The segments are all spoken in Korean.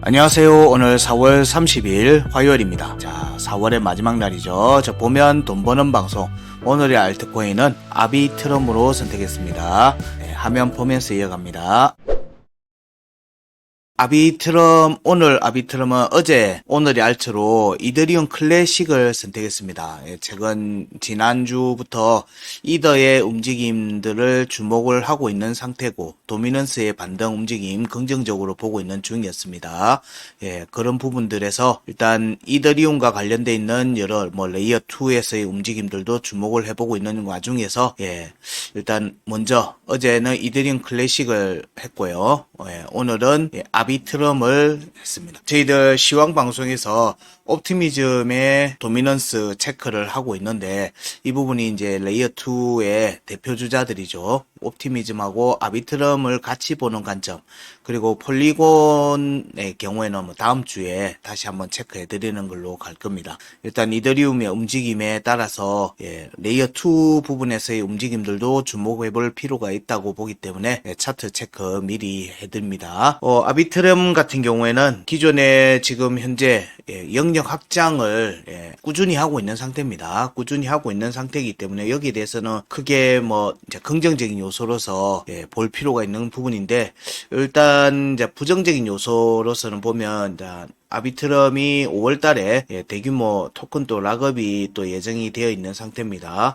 안녕하세요. 오늘 4월 30일 화요일입니다. 자, 4월의 마지막 날이죠. 자, 보면 돈 버는 방송. 오늘의 알트코인은 아비트럼으로 선택했습니다. 네, 화면 보면서 이어갑니다. 오늘 아비트럼은 오늘의 알트로 이더리움 클래식을 선택했습니다. 최근 지난주부터 이더의 움직임들을 주목을 하고 있는 상태고, 도미넌스의 반등 움직임 긍정적으로 보고 있는 중이었습니다. 그런 부분들에서 일단 이더리움과 관련되어 있는 여러 레이어 2에서의 움직임들도 주목을 해보고 있는 와중에서, 일단 먼저 어제는 이더리움 클래식을 했고요. 오늘은 아비트럼을 했습니다. 저희들 시황 방송에서 옵티미즘의 도미넌스 체크를 하고 있는데, 이 부분이 이제 레이어 2의 대표 주자들이죠. 옵티미즘하고 아비트럼을 같이 보는 관점, 그리고 폴리곤의 경우에는 다음 주에 다시 한번 체크해 드리는 걸로 갈 겁니다. 일단 이더리움의 움직임에 따라서 레이어 2 부분에서의 움직임들도 주목해 볼 필요가 있다고 보기 때문에 차트 체크 미리 해드립니다. 아비트럼 같은 경우에는 기존에 지금 현재 영역 확장을 꾸준히 하고 있는 상태입니다. 꾸준히 하고 있는 상태이기 때문에 여기에 대해서는 크게 이제 긍정적인 요소로서 볼 필요가 있는 부분인데, 일단 이제 부정적인 요소로서는 보면 아비트럼이 5월달에 대규모 토큰 또 락업이 또 예정이 되어 있는 상태입니다.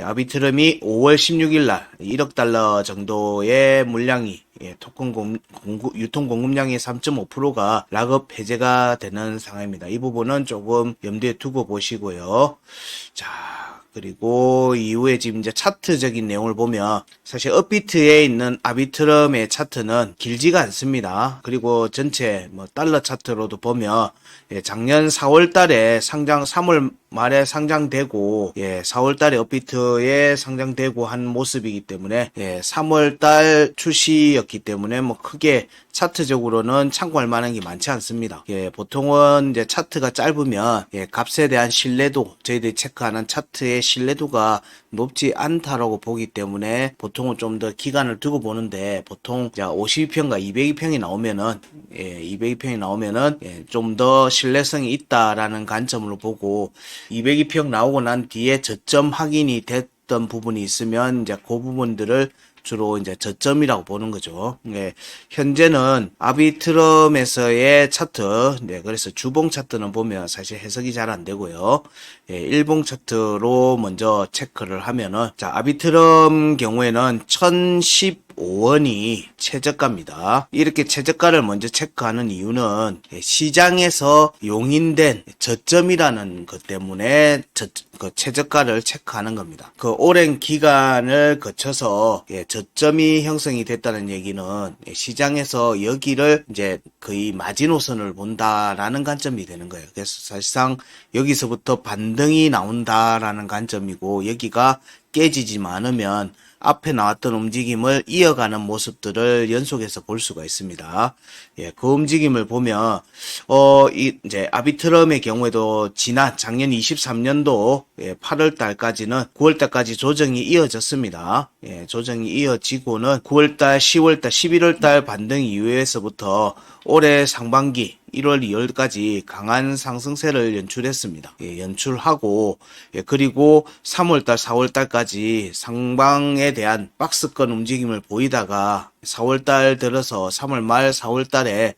아비트럼이 5월 16일날 1억 달러 정도의 물량이 토큰 유통 공급량의 3.5%가 락업 해제가 되는 상황입니다. 이 부분은 조금 염두에 두고 보시고요. 자, 그리고 이후에 지금 이제 차트적인 내용을 보면 사실 업비트에 있는 아비트럼의 차트는 길지가 않습니다. 그리고 전체 달러 차트로도 보면 작년 4월 달에 3월 말에 상장되고 4월 달에 업비트에 상장되고 한 모습이기 때문에 3월 달 출시였기 때문에 크게 차트적으로는 참고할 만한 게 많지 않습니다. 보통은 이제 차트가 짧으면 값에 대한 신뢰도, 저희들이 체크하는 차트의 신뢰도가 높지 않다라고 보기 때문에 보통은 좀 더 기간을 두고 보는데, 보통 52평과 202평이 나오면은 202평이 나오면은 좀 더 신뢰성이 있다라는 관점으로 보고, 202평 나오고 난 뒤에 저점 확인이 됐던 부분이 있으면 이제 그 부분들을 주로 이제 저점이라고 보는 거죠. 현재는 아비트럼에서의 차트, 그래서 주봉 차트는 보면 사실 해석이 잘 안 되고요. 일봉 차트로 먼저 체크를 하면은, 아비트럼 경우에는 1015원이 최저가입니다. 이렇게 최저가를 먼저 체크하는 이유는 시장에서 용인된 저점이라는 것 때문에 그 최저가를 체크하는 겁니다. 그 오랜 기간을 거쳐서 저점이 형성이 됐다는 얘기는 시장에서 여기를 이제 거의 마지노선을 본다라는 관점이 되는 거예요. 그래서 사실상 여기서부터 반등이 나온다라는 관점이고, 여기가 깨지지만 않으면 앞에 나왔던 움직임을 이어가는 모습들을 연속해서 볼 수가 있습니다. 그 움직임을 보면, 이제 아비트럼의 경우에도 작년 23년도 8월 달까지는 9월 달까지 조정이 이어졌습니다. 조정이 이어지고는 9월 달, 10월 달, 11월 달 반등 이후에서부터 올해 상반기 1월, 2월까지 강한 상승세를 연출했습니다. 연출하고, 그리고 3월달, 4월달까지 상방에 대한 박스권 움직임을 보이다가 4월달 들어서 3월 말 4월달에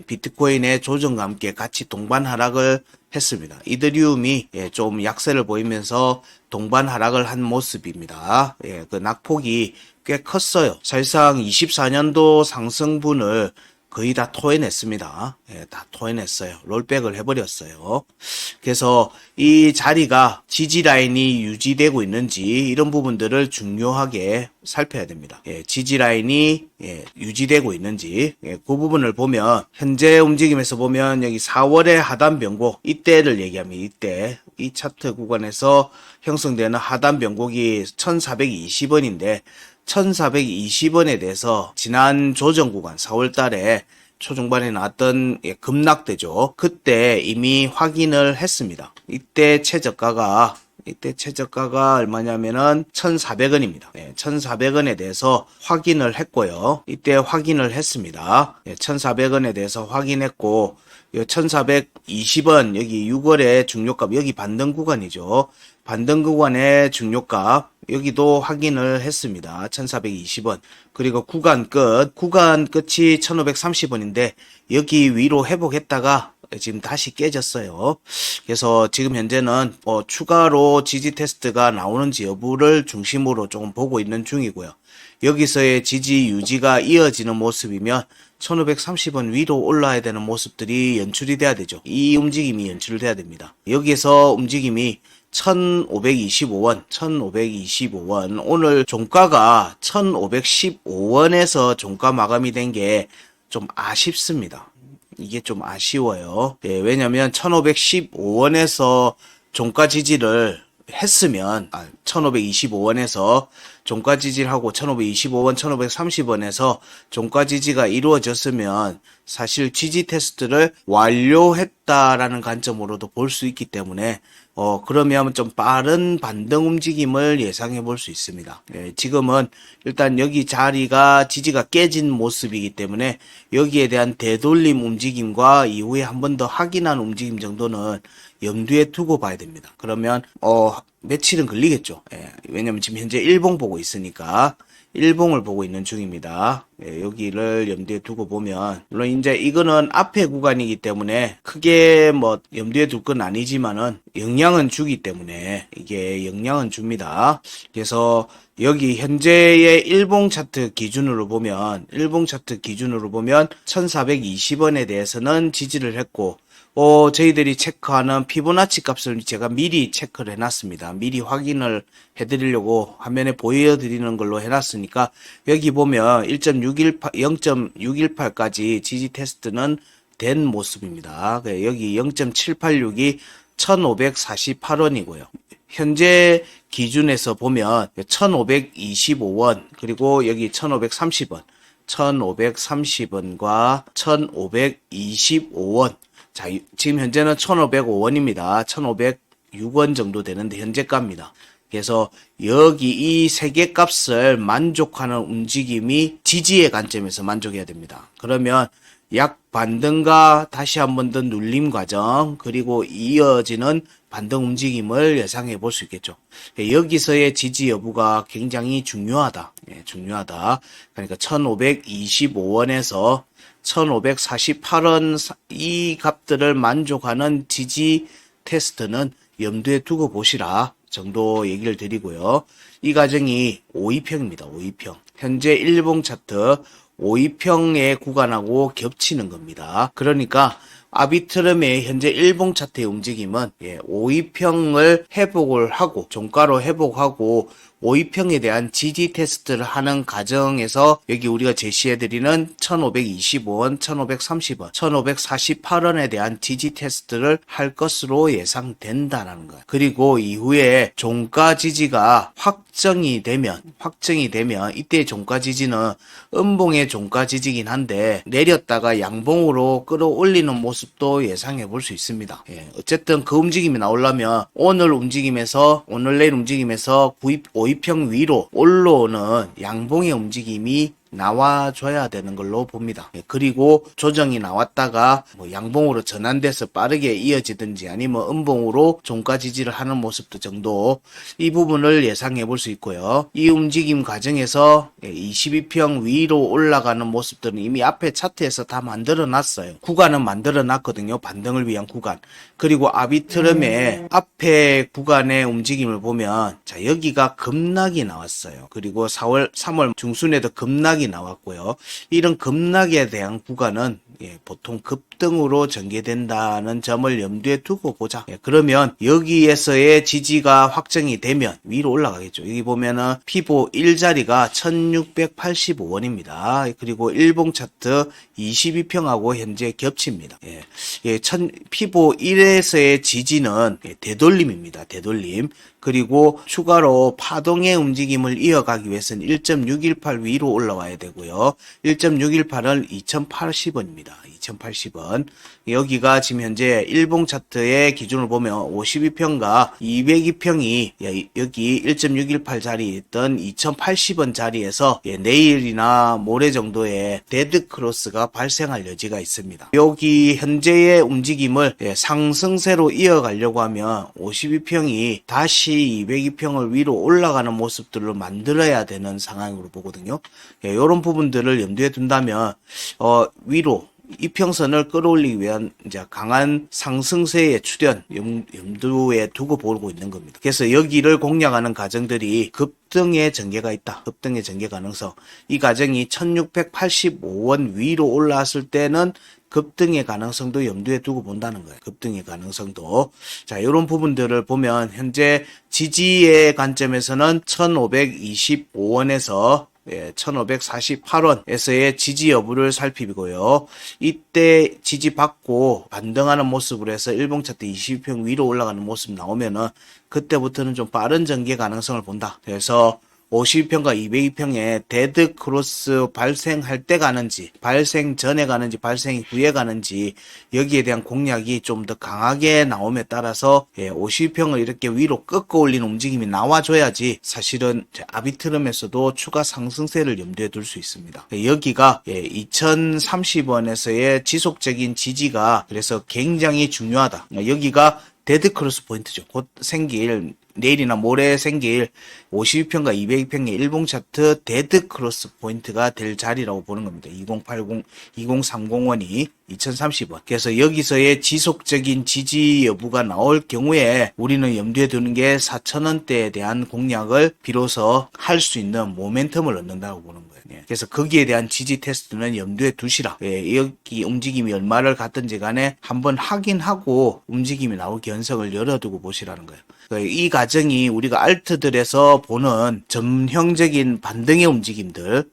비트코인의 조정과 함께 같이 동반 하락을 했습니다. 이더리움이 좀 약세를 보이면서 동반 하락을 한 모습입니다. 그 낙폭이 꽤 컸어요. 사실상 24년도 상승분을 거의 다 토해냈습니다. 다 토해냈어요. 롤백을 해버렸어요. 그래서 이 자리가 지지라인이 유지되고 있는지 이런 부분들을 중요하게 살펴야 됩니다. 지지라인이 유지되고 있는지 그 부분을 보면, 현재 움직임에서 보면 여기 4월의 하단 변곡, 이때를 얘기합니다. 이때 이 차트 구간에서 형성되는 하단 변곡이 1420원인데 1420원에 대해서 지난 조정 구간 4월 달에 초중반에 나왔던 급락대죠. 그때 이미 확인을 했습니다. 이때 최저가가 이때 최저가가 얼마냐면은 1,400원입니다. 1,400원에 대해서 확인을 했고요. 이때 확인을 했습니다. 1,400원에 대해서 확인했고 1,420원 여기 6월의 중요값 여기 반등 구간이죠. 반등 구간의 중요값 여기도 확인을 했습니다. 1,420원. 그리고 구간 끝이 1,530원인데 여기 위로 회복했다가 지금 다시 깨졌어요. 그래서 지금 현재는 추가로 지지 테스트가 나오는지 여부를 중심으로 조금 보고 있는 중이고요. 여기서의 지지 유지가 이어지는 모습이면 1,530원 위로 올라야 되는 모습들이 연출이 돼야 되죠. 이 움직임이 연출돼야 됩니다. 여기서 움직임이 1,525원, 오늘 종가가 1,515원에서 종가 마감이 된 게 좀 아쉽습니다. 이게 좀 아쉬워요. 왜냐면 1,515원에서 종가 지지를 했으면 1,525원에서 종가 지지를 하고 1,525원, 1,530원에서 종가 지지가 이루어졌으면 사실 지지 테스트를 완료했다라는 관점으로도 볼 수 있기 때문에 그러면 좀 빠른 반등 움직임을 예상해 볼 수 있습니다. 지금은 일단 여기 자리가 지지가 깨진 모습이기 때문에 여기에 대한 되돌림 움직임과 이후에 한 번 더 확인한 움직임 정도는 염두에 두고 봐야 됩니다. 그러면 며칠은 걸리겠죠. 왜냐면 지금 현재 일봉 보고 있으니까 일봉을 보고 있는 중입니다. 여기를 염두에 두고 보면 물론 이제 이거는 앞에 구간이기 때문에 크게 뭐 염두에 둘 건 아니지만은 영향은 주기 때문에 이게 영향은 줍니다. 그래서 여기 현재의 일봉 차트 기준으로 보면 1,420원에 대해서는 지지를 했고 저희들이 체크하는 피보나치 값을 제가 미리 체크를 해놨습니다. 미리 확인을 해드리려고 화면에 보여드리는 걸로 해놨으니까 여기 보면 0.618까지 지지 테스트는 된 모습입니다. 여기 0.786이 1,548원이고요. 현재 기준에서 보면 1,525원 그리고 여기 1,530원 1,530원과 1,525원 자, 지금 현재는 1,505원입니다. 1,506원 정도 되는데 현재가입니다. 그래서 여기 이 세 개 값을 만족하는 움직임이 지지의 관점에서 만족해야 됩니다. 그러면 약 반등과 다시 한 번 더 눌림 과정 그리고 이어지는 반등 움직임을 예상해 볼 수 있겠죠. 여기서의 지지 여부가 굉장히 중요하다. 중요하다. 그러니까 1,525원에서 1,548원 이 값들을 만족하는 지지 테스트는 염두에 두고 보시라 정도 얘기를 드리고요. 이 과정이 5위평입니다. 5위평. 현재 일봉 차트 5위평의 구간하고 겹치는 겁니다. 그러니까 아비트럼의 현재 일봉 차트의 움직임은 5위평을 회복을 하고 종가로 회복하고 5위평에 대한 지지 테스트를 하는 과정에서 여기 우리가 제시해드리는 1,525원, 1,530원, 1,548원에 대한 지지 테스트를 할 것으로 예상된다는 거예요. 그리고 이후에 종가 지지가 확정이 되면 이때 종가 지지는 음봉의 종가 지지긴 한데 내렸다가 양봉으로 끌어올리는 모습도 예상해 볼 수 있습니다. 어쨌든 그 움직임이 나오려면 오늘 내일 움직임에서 5위평 위로 올라오는 양봉의 움직임이 나와줘야 되는 걸로 봅니다. 그리고 조정이 나왔다가 양봉으로 전환돼서 빠르게 이어지든지 아니면 음봉으로 종가 지지를 하는 모습도 정도 이 부분을 예상해 볼 수 있고요. 이 움직임 과정에서 22평 위로 올라가는 모습들은 이미 앞에 차트에서 다 만들어 놨어요. 구간은 만들어 놨거든요. 반등을 위한 구간. 그리고 아비트럼의 앞에 구간의 움직임을 보면 자 여기가 급락이 나왔어요. 그리고 3월 중순에도 급락이 나왔고요. 이런 급락에 대한 구간은 보통 급등으로 전개된다는 점을 염두에 두고 보자. 그러면 여기에서의 지지가 확정이 되면 위로 올라가겠죠. 여기 보면은 피보 1자리가 1,685원입니다. 그리고 일봉 차트 22평하고 현재 겹칩니다. 피보 1에서의 지지는 되돌림입니다. 되돌림. 그리고 추가로 파동의 움직임을 이어가기 위해서는 1.618 위로 올라와야 봐야 되고요. 1.618은 2080원입니다. 2080원. 여기가 지금 현재 일봉 차트의 기준을 보면 52평과 202평이 여기 1.618 자리에 있던 2080원 자리에서 내일이나 모레 정도에 데드 크로스가 발생할 여지가 있습니다. 여기 현재의 움직임을 상승세로 이어가려고 하면 52평이 다시 202평을 위로 올라가는 모습들을 만들어야 되는 상황으로 보거든요. 이런 부분들을 염두에 둔다면 위로 이평선을 끌어올리기 위한 이제 강한 상승세의 출현 염두에 두고 보고 있는 겁니다. 그래서 여기를 공략하는 가정들이 급등의 전개가 있다. 급등의 전개 가능성. 이 가정이 1685원 위로 올라왔을 때는 급등의 가능성도 염두에 두고 본다는 거예요. 급등의 가능성도. 자, 이런 부분들을 보면 현재 지지의 관점에서는 1525원에서 1548원에서의 지지 여부를 살피고요. 이때 지지받고 반등하는 모습으로 해서 일봉 차트 22평 위로 올라가는 모습 나오면은 그때부터는 좀 빠른 전개 가능성을 본다. 그래서 52평과 202평에 데드 크로스 발생할 때 가는지, 발생 전에 가는지, 발생 후에 가는지 여기에 대한 공략이 좀 더 강하게 나옴에 따라서 52평을 이렇게 위로 꺾어 올리는 움직임이 나와줘야지 사실은 아비트럼에서도 추가 상승세를 염두에 둘 수 있습니다. 여기가 2030원에서의 지속적인 지지가 그래서 굉장히 중요하다. 여기가 데드 크로스 포인트죠. 곧 생길 내일이나 모레 생길 52평과 202평의 일봉 차트 데드 크로스 포인트가 될 자리라고 보는 겁니다. 2080, 2030원이 2030원. 그래서 여기서의 지속적인 지지 여부가 나올 경우에 우리는 염두에 두는 게 4,000원대에 대한 공략을 비로소 할 수 있는 모멘텀을 얻는다고 보는 거예요. 그래서 거기에 대한 지지 테스트는 염두에 두시라. 여기 움직임이 얼마를 갔든지 간에 한번 확인하고 움직임이 나올 견성을 열어두고 보시라는 거예요. 이 과정이 우리가 알트들에서 보는 점형적인 반등의 움직임들,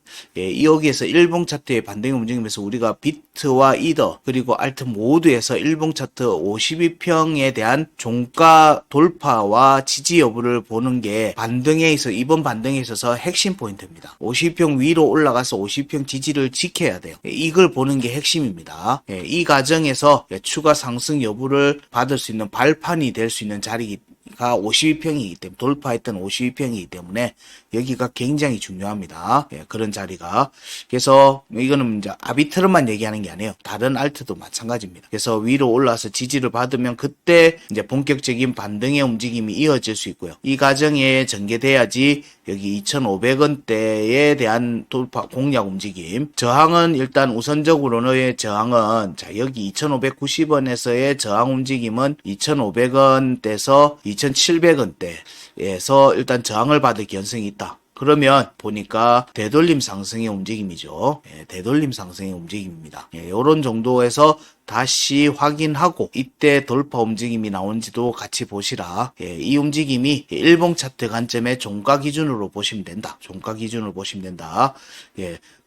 여기에서 일봉 차트의 반등의 움직임에서 우리가 비트와 이더 그리고 알트 모두에서 일봉 차트 52평에 대한 종가 돌파와 지지 여부를 보는 게 반등에 있어 이번 반등에 있어서 핵심 포인트입니다. 52평 위로 올라가서 52평 지지를 지켜야 돼요. 이걸 보는 게 핵심입니다. 이 과정에서 추가 상승 여부를 받을 수 있는 발판이 될 수 있는 자리가 52평이기 때문에 돌파했던 52평이기 때문에 여기가 굉장히 중요합니다. 그런 자리가. 그래서 이거는 이제 아비트럼만 얘기하는 게 아니에요. 다른 알트도 마찬가지입니다. 그래서 위로 올라와서 지지를 받으면 그때 이제 본격적인 반등의 움직임이 이어질 수 있고요. 이 과정에 전개돼야지 여기 2,500원대에 대한 돌파 공략 움직임. 저항은 일단 우선적으로는 저항은 자 여기 2,590원에서의 저항 움직임은 2,500원대에서 2,700원대에서 일단 저항을 받을 개연성이 있다. 그러면 보니까 되돌림 상승의 움직임이죠. 되돌림 상승의 움직임입니다. 이런 정도에서 다시 확인하고 이때 돌파 움직임이 나온지도 같이 보시라. 이 움직임이 일봉 차트 관점의 종가 기준으로 보시면 된다. 종가 기준으로 보시면 된다.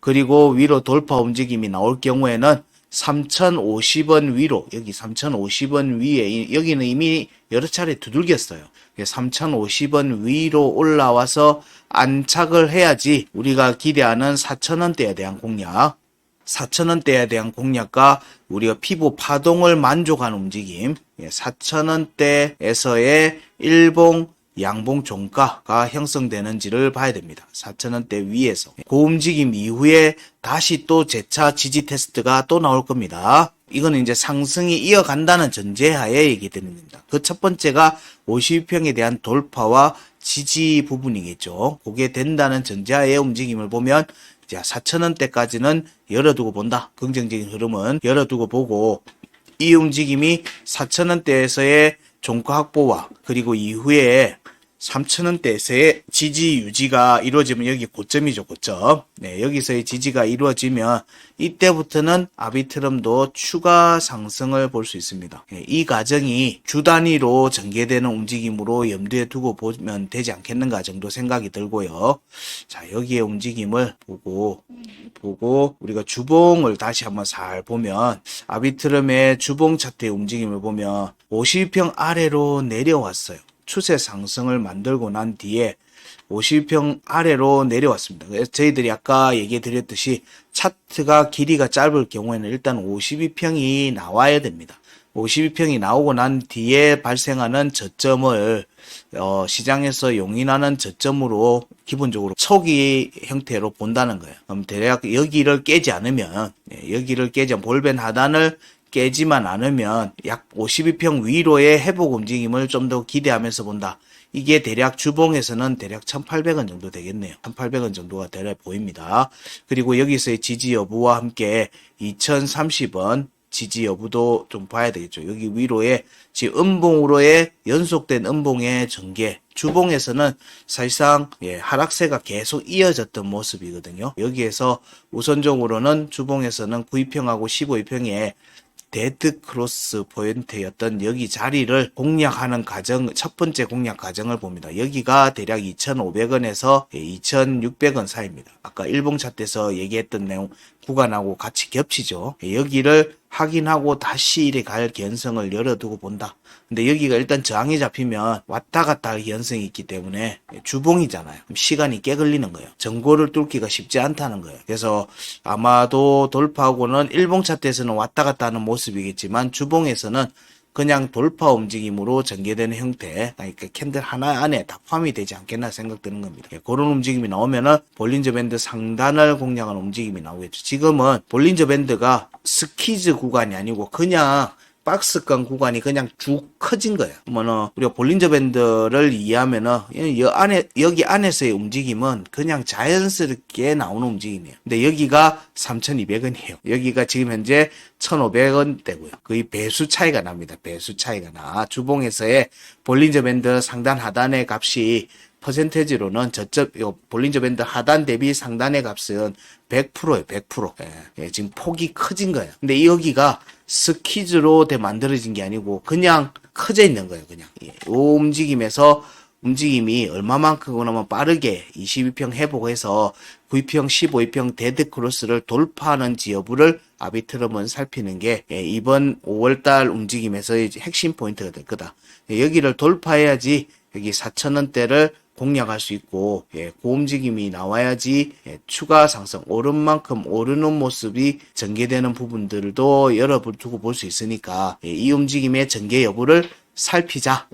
그리고 위로 돌파 움직임이 나올 경우에는 3,050원 위로, 여기 3,050원 위에, 여기는 이미 여러 차례 두들겼어요. 3,050원 위로 올라와서 안착을 해야지 우리가 기대하는 4,000원대에 대한 공략, 4,000원대에 대한 공략과 우리가 피부 파동을 만족하는 움직임, 4,000원대에서의 일봉 양봉 종가가 형성되는지를 봐야 됩니다. 4,000원대 위에서. 그 움직임 이후에 다시 또 재차 지지 테스트가 또 나올 겁니다. 이거는 이제 상승이 이어간다는 전제하에 얘기 드리는 겁니다. 그 첫 번째가 52평에 대한 돌파와 지지 부분이겠죠. 그게 된다는 전제하에 움직임을 보면 이제 4,000원대까지는 열어두고 본다. 긍정적인 흐름은 열어두고 보고 이 움직임이 4,000원대에서의 종가 확보와 그리고 이후에 3,000원대에서의 지지 유지가 이루어지면 여기 고점이죠, 고점. 여기서의 지지가 이루어지면 이때부터는 아비트럼도 추가 상승을 볼 수 있습니다. 이 과정이 주 단위로 전개되는 움직임으로 염두에 두고 보면 되지 않겠는가 정도 생각이 들고요. 자, 여기의 움직임을 보고 우리가 주봉을 다시 한번 잘 보면 아비트럼의 주봉 차트의 움직임을 보면 52평 아래로 내려왔어요. 추세 상승을 만들고 난 뒤에 52평 아래로 내려왔습니다. 그래서 저희들이 아까 얘기 드렸듯이 차트가 길이가 짧을 경우에는 일단 52평이 나와야 됩니다. 52평이 나오고 난 뒤에 발생하는 저점을 시장에서 용인하는 저점으로 기본적으로 초기 형태로 본다는 거예요. 그럼 대략 여기를 깨지 않으면 볼벤 하단을 깨지만 않으면 약 52평 위로의 회복 움직임을 좀 더 기대하면서 본다. 이게 대략 주봉에서는 대략 1,800원 정도 되겠네요. 1,800원 정도가 대략 보입니다. 그리고 여기서의 지지 여부와 함께 2,030원 지지 여부도 좀 봐야 되겠죠. 여기 위로에 지금 음봉으로의 연속된 음봉의 전개, 주봉에서는 사실상 하락세가 계속 이어졌던 모습이거든요. 여기에서 우선적으로는 주봉에서는 9위평하고 15위평에 데드 크로스 포인트였던 여기 자리를 공략하는 과정, 첫 번째 공략 과정을 봅니다. 여기가 대략 2,500원에서 2,600원 사이입니다. 아까 일봉 차트에서 얘기했던 내용 구간하고 같이 겹치죠. 여기를 확인하고 다시 이래 갈 개연성을 열어두고 본다. 근데 여기가 일단 저항이 잡히면 왔다 갔다 할 개연성이 있기 때문에 주봉이잖아요. 시간이 꽤 걸리는 거예요. 전고를 뚫기가 쉽지 않다는 거예요. 그래서 아마도 돌파하고는 일봉 차트에서는 왔다 갔다 하는 모습이겠지만 주봉에서는 그냥 돌파 움직임으로 전개되는 형태, 그러니까 캔들 하나 안에 다 포함이 되지 않겠나 생각되는 겁니다. 그런 움직임이 나오면은 볼린저 밴드 상단을 공략하는 움직임이 나오겠죠. 지금은 볼린저 밴드가 스키즈 구간이 아니고 그냥 박스권 구간이 그냥 쭉 커진 거예요. 그러면 우리가 볼린저 밴드를 이해하면은 여기 안에서의 움직임은 그냥 자연스럽게 나오는 움직임이에요. 근데 여기가 3,200원이에요. 여기가 지금 현재 1,500원대고요. 거의 배수 차이가 납니다. 배수 차이가 나. 주봉에서의 볼린저 밴드 상단 하단의 값이 퍼센테이지로는 볼린저 밴드 하단 대비 상단의 값은 100%예요, 100%. 지금 폭이 커진 거예요. 근데 여기가 스키즈로 만들어진 게 아니고 그냥 커져 있는 거예요, 그냥. 이 움직임에서 움직임이 얼마만큼 그러면 빠르게 22평 회복해서 9위평, 15위평 데드 크로스를 돌파하는지 여부를 아비트럼은 살피는 게 이번 5월달 움직임에서의 핵심 포인트가 될 거다. 여기를 돌파해야지 여기 4,000원대를 공략할 수 있고 그 움직임이 나와야지 추가 상승 오른 만큼 오르는 모습이 전개되는 부분들도 열어두고 볼 수 있으니까 이 움직임의 전개 여부를 살피자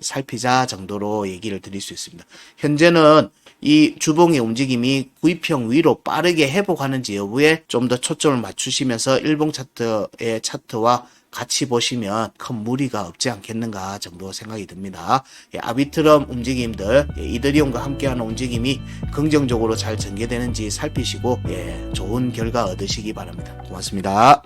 정도로 얘기를 드릴 수 있습니다. 현재는 이 주봉의 움직임이 9위평 위로 빠르게 회복하는지 여부에 좀 더 초점을 맞추시면서 일봉 차트의 차트와 같이 보시면 큰 무리가 없지 않겠는가 정도 생각이 듭니다. 아비트럼 움직임들, 이더리움과 함께하는 움직임이 긍정적으로 잘 전개되는지 살피시고 좋은 결과 얻으시기 바랍니다. 고맙습니다.